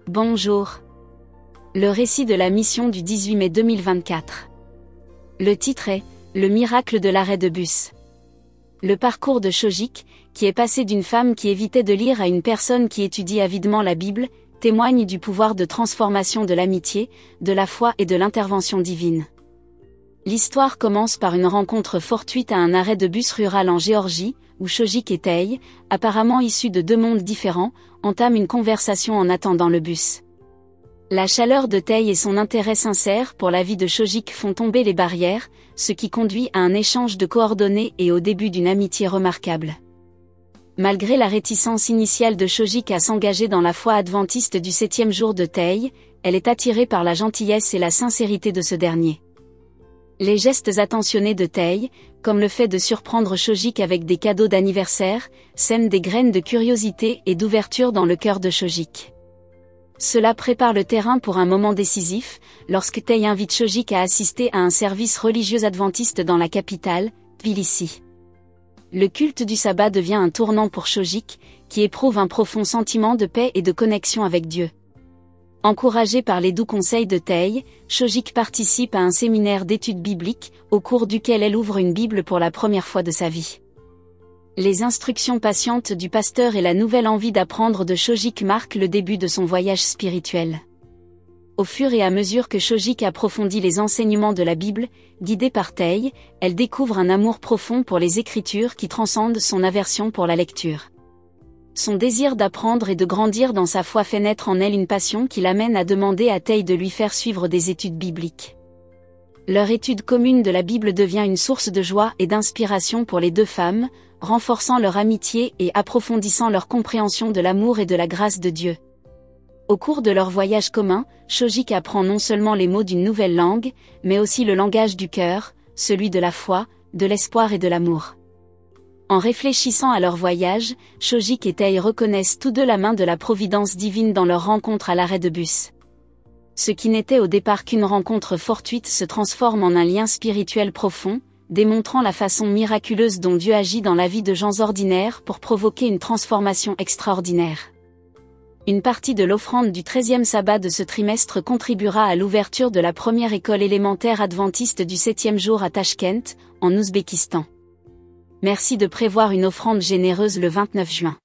Bonjour. Le récit de la mission du 18 mai 2024. Le titre est « Le miracle de l'arrêt de bus ». Le parcours de Shojik, qui est passé d'une femme qui évitait de lire à une personne qui étudie avidement la Bible, témoigne du pouvoir de transformation de l'amitié, de la foi et de l'intervention divine. L'histoire commence par une rencontre fortuite à un arrêt de bus rural en Géorgie, où Shojik et Tei, apparemment issus de deux mondes différents, entament une conversation en attendant le bus. La chaleur de Tei et son intérêt sincère pour la vie de Shojik font tomber les barrières, ce qui conduit à un échange de coordonnées et au début d'une amitié remarquable. Malgré la réticence initiale de Shojik à s'engager dans la foi adventiste du 7e jour de Tei, elle est attirée par la gentillesse et la sincérité de ce dernier. Les gestes attentionnés de Tei, comme le fait de surprendre Shojik avec des cadeaux d'anniversaire, sèment des graines de curiosité et d'ouverture dans le cœur de Shojik. Cela prépare le terrain pour un moment décisif, lorsque Tei invite Shojik à assister à un service religieux adventiste dans la capitale, Tbilissi. Le culte du sabbat devient un tournant pour Shojik, qui éprouve un profond sentiment de paix et de connexion avec Dieu. Encouragée par les doux conseils de Tei, Shojik participe à un séminaire d'études bibliques, au cours duquel elle ouvre une Bible pour la première fois de sa vie. Les instructions patientes du pasteur et la nouvelle envie d'apprendre de Shojik marquent le début de son voyage spirituel. Au fur et à mesure que Shojik approfondit les enseignements de la Bible, guidée par Tei, elle découvre un amour profond pour les Écritures qui transcende son aversion pour la lecture. Son désir d'apprendre et de grandir dans sa foi fait naître en elle une passion qui l'amène à demander à Tei de lui faire suivre des études bibliques. Leur étude commune de la Bible devient une source de joie et d'inspiration pour les deux femmes, renforçant leur amitié et approfondissant leur compréhension de l'amour et de la grâce de Dieu. Au cours de leur voyage commun, Shojik apprend non seulement les mots d'une nouvelle langue, mais aussi le langage du cœur, celui de la foi, de l'espoir et de l'amour. En réfléchissant à leur voyage, Shojik et Tei reconnaissent tous deux la main de la providence divine dans leur rencontre à l'arrêt de bus. Ce qui n'était au départ qu'une rencontre fortuite se transforme en un lien spirituel profond, démontrant la façon miraculeuse dont Dieu agit dans la vie de gens ordinaires pour provoquer une transformation extraordinaire. Une partie de l'offrande du 13e sabbat de ce trimestre contribuera à l'ouverture de la première école élémentaire adventiste du 7e jour à Tachkent, en Ouzbékistan. Merci de prévoir une offrande généreuse le 29 juin.